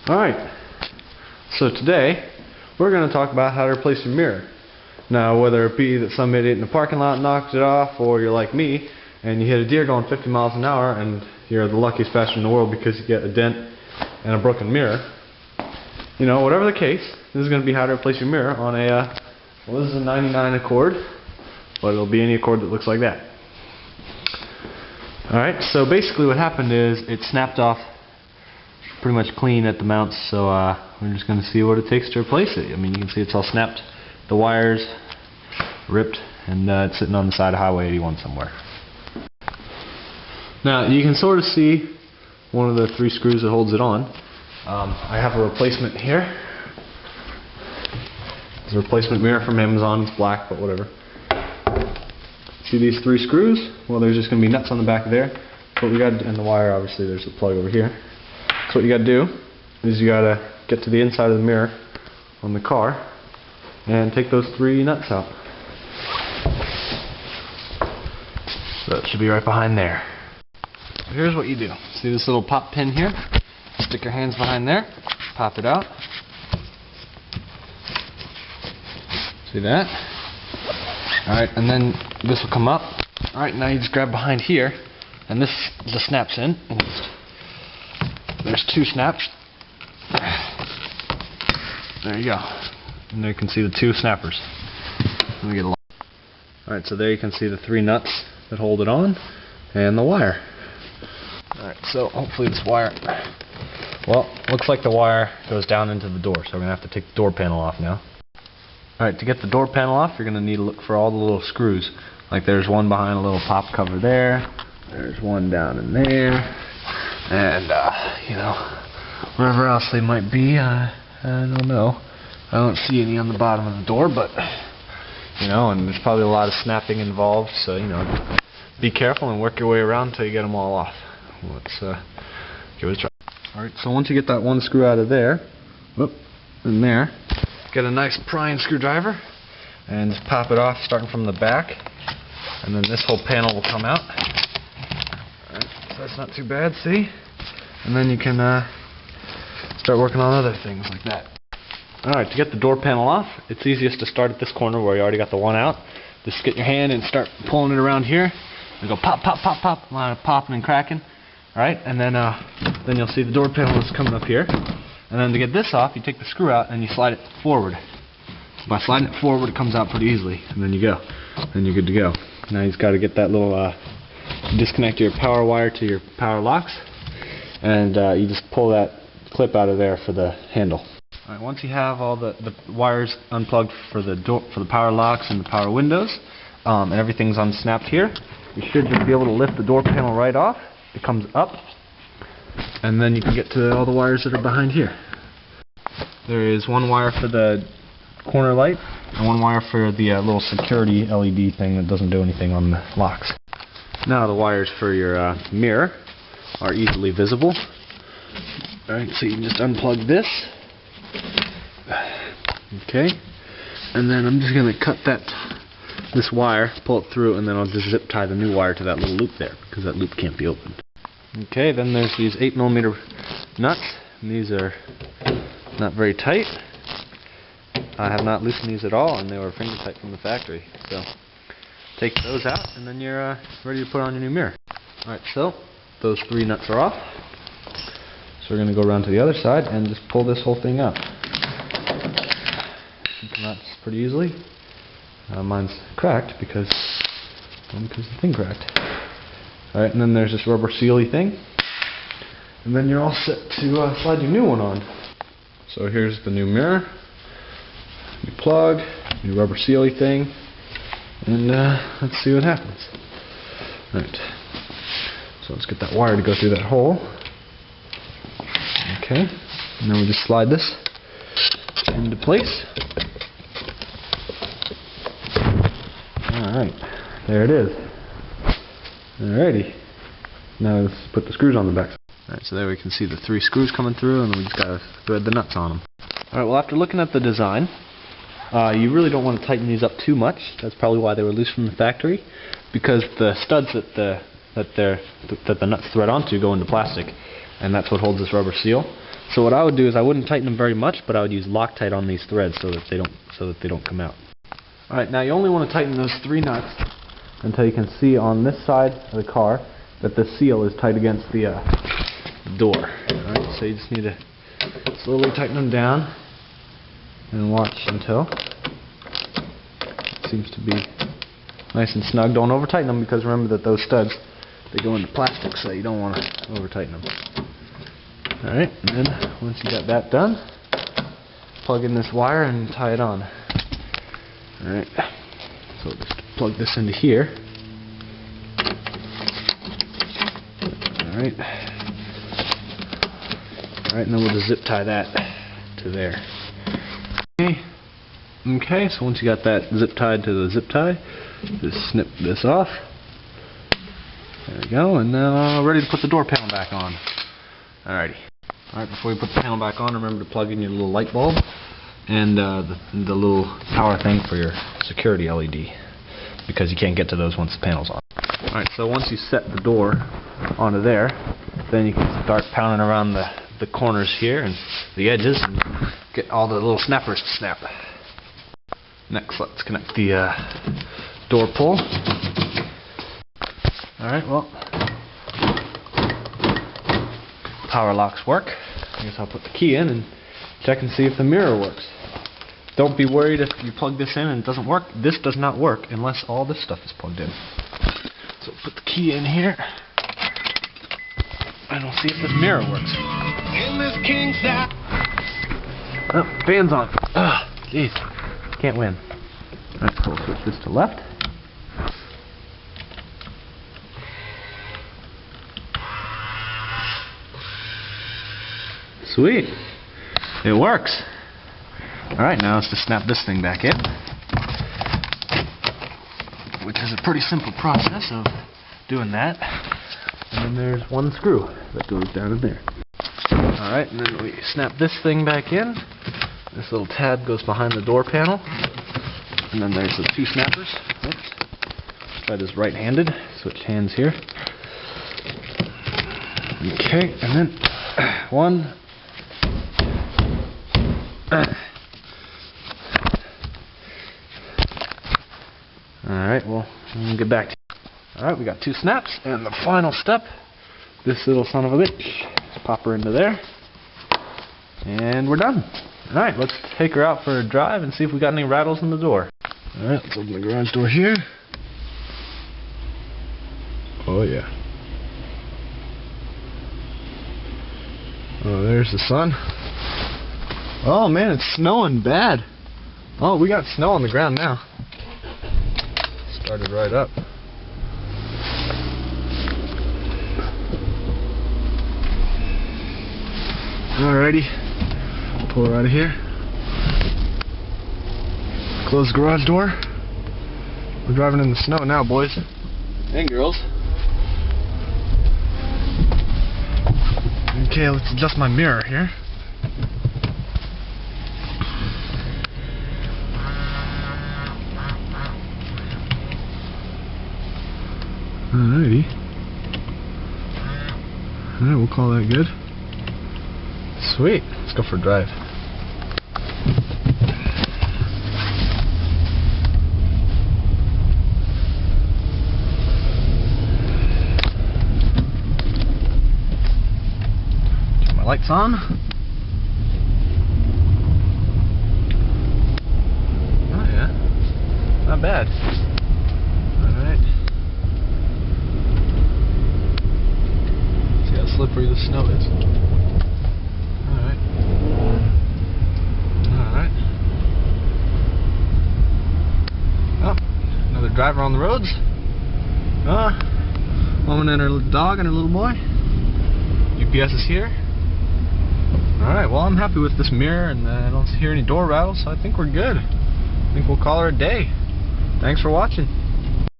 Alright, so today we're going to talk about how to replace your mirror. Now, whether it be that some idiot in the parking lot knocks it off, or you're like me and you hit a deer going 50 miles an hour and you're the luckiest bastard in the world because you get a dent and a broken mirror. You know, whatever the case, this is going to be how to replace your mirror on a, well, this is a 99 Accord, but it'll be any Accord that looks like that. Alright, so basically what happened is it snapped off pretty much clean at the mounts, so we're just going to see what it takes to replace it. I mean, you can see it's all snapped, the wires ripped, and it's sitting on the side of Highway 81 somewhere. Now, you can sort of see one of the 3 screws that holds it on. I have a replacement here. It's a replacement mirror from Amazon. It's black, but whatever. See these 3 screws? Well, there's just going to be nuts on the back there. What we got, and the wire, obviously, there's a plug over here. So what you got to do is you got to get to the inside of the mirror on the car and take those 3 nuts out. So it should be right behind there. So here's what you do. See this little pop pin here? Stick your hands behind there, pop it out. See that? Alright, and then this will come up. Alright, now you just grab behind here, and this just snaps in. And there's 2 snaps. There you go. And there you can see the 2 snappers. Let me get a lot. Alright, so there you can see the 3 nuts that hold it on, and the wire. Alright, so hopefully this wire, well, looks like the wire goes down into the door, so we're going to have to take the door panel off now. Alright, to get the door panel off, you're going to need to look for all the little screws. Like there's one behind a little pop cover there, there's one down in there, and, you know, wherever else they might be, I don't know. I don't see any on the bottom of the door, but, you know, and there's probably a lot of snapping involved, so, you know, be careful and work your way around until you get them all off. Let's give it a try. Alright, so once you get that one screw out of there, whoop, in there, get a nice prying screwdriver and just pop it off starting from the back, and then this whole panel will come out. Alright, so that's not too bad, see? And then you can start working on other things like that. Alright, to get the door panel off, it's easiest to start at this corner where you already got the one out. Just get your hand and start pulling it around here, and go pop, pop, pop, pop, a lot of popping and cracking. Alright, and then you'll see the door panel is coming up here. And then to get this off, you take the screw out and you slide it forward. By sliding it forward, it comes out pretty easily, and then you go. Then you're good to go. Now you just got to get that little, disconnect your power wire to your power locks, and you just pull that clip out of there for the handle. Alright, once you have all the wires unplugged for the door, for the power locks and the power windows, and everything's unsnapped here, you should just be able to lift the door panel right off. It comes up, and then you can get to all the wires that are behind here. There is one wire for the corner light, and one wire for the little security LED thing that doesn't do anything on the locks. Now the wires for your mirror are easily visible. Alright, so you can just unplug this. Okay, and then I'm just going to cut this wire, pull it through, and then I'll just zip tie the new wire to that little loop there, because that loop can't be opened. Okay, then there's these 8mm nuts, and these are not very tight. I have not loosened these at all, and they were finger tight from the factory. So take those out, and then you're ready to put on your new mirror. Alright, so those 3 nuts are off. So we're going to go around to the other side and just pull this whole thing out. You can come out pretty easily. Mine's cracked because the thing cracked. Alright, and then there's this rubber sealy thing. And then you're all set to slide your new one on. So here's the new mirror. New plug, new rubber sealy thing. And let's see what happens. Alright. So let's get that wire to go through that hole. Okay. And then we just slide this into place. Alright, there it is. Alrighty. Now let's put the screws on the back. Alright, so there we can see the 3 screws coming through, and we just gotta thread the nuts on them. Alright, well, after looking at the design, you really don't want to tighten these up too much. That's probably why they were loose from the factory, because the studs that the nuts thread onto go into plastic, and that's what holds this rubber seal. So what I would do is I wouldn't tighten them very much, but I would use Loctite on these threads so that they don't come out. All right, now you only want to tighten those 3 nuts until you can see on this side of the car that the seal is tight against the door. All right, so you just need to slowly tighten them down and watch until it seems to be nice and snug. Don't over tighten them, because remember that those studs, they go into plastic, so you don't want to over tighten them. Alright, and then once you got that done, plug in this wire and tie it on. Alright, so just plug this into here. Alright. Alright, and then we'll just zip tie that to there. Okay, so once you got that zip tied to the zip tie, just snip this off. There we go, and now ready to put the door panel back on. Alrighty. Alright, before you put the panel back on, remember to plug in your little light bulb and the little power thing for your security LED, because you can't get to those once the panel's on. Alright, so once you set the door onto there, then you can start pounding around the corners here and the edges and get all the little snappers to snap. Next, let's connect the door pull. Alright, well, power locks work. I guess I'll put the key in and check and see if the mirror works. Don't be worried if you plug this in and it doesn't work. This does not work unless all this stuff is plugged in. So put the key in here and we'll see if this mirror works. In this king size. Oh, fan's on. Ugh, jeez. Can't win. Alright, so we'll switch this to left. Sweet. It works. Alright, now let's just snap this thing back in, which is a pretty simple process of doing that. And then there's one screw that goes down in there. Alright, and then we snap this thing back in. This little tab goes behind the door panel. And then there's the 2 snappers. Oops. Try this right-handed. Switch hands here. Okay, and then 1. Alright, well, we'll get back to you. Alright, we got 2 snaps, and the final step, this little son of a bitch. Just pop her into there. And we're done. Alright, let's take her out for a drive and see if we got any rattles in the door. Alright, let's open the garage door here. Oh yeah. Oh, there's the sun. Oh man, it's snowing bad. Oh, we got snow on the ground now. Started right up. Alrighty, pull her out of here. Close the garage door. We're driving in the snow now, boys and girls. Okay, let's adjust my mirror here. Alrighty. Alright, we'll call that good. Sweet. Let's go for a drive. Turn my lights on. Oh yeah. Not bad. Slippery the snow is. Alright. Alright. Oh, another driver on the roads. Woman and her dog and her little boy. UPS is here. Alright, well, I'm happy with this mirror and I don't hear any door rattles, so I think we're good. I think we'll call her a day. Thanks for watching.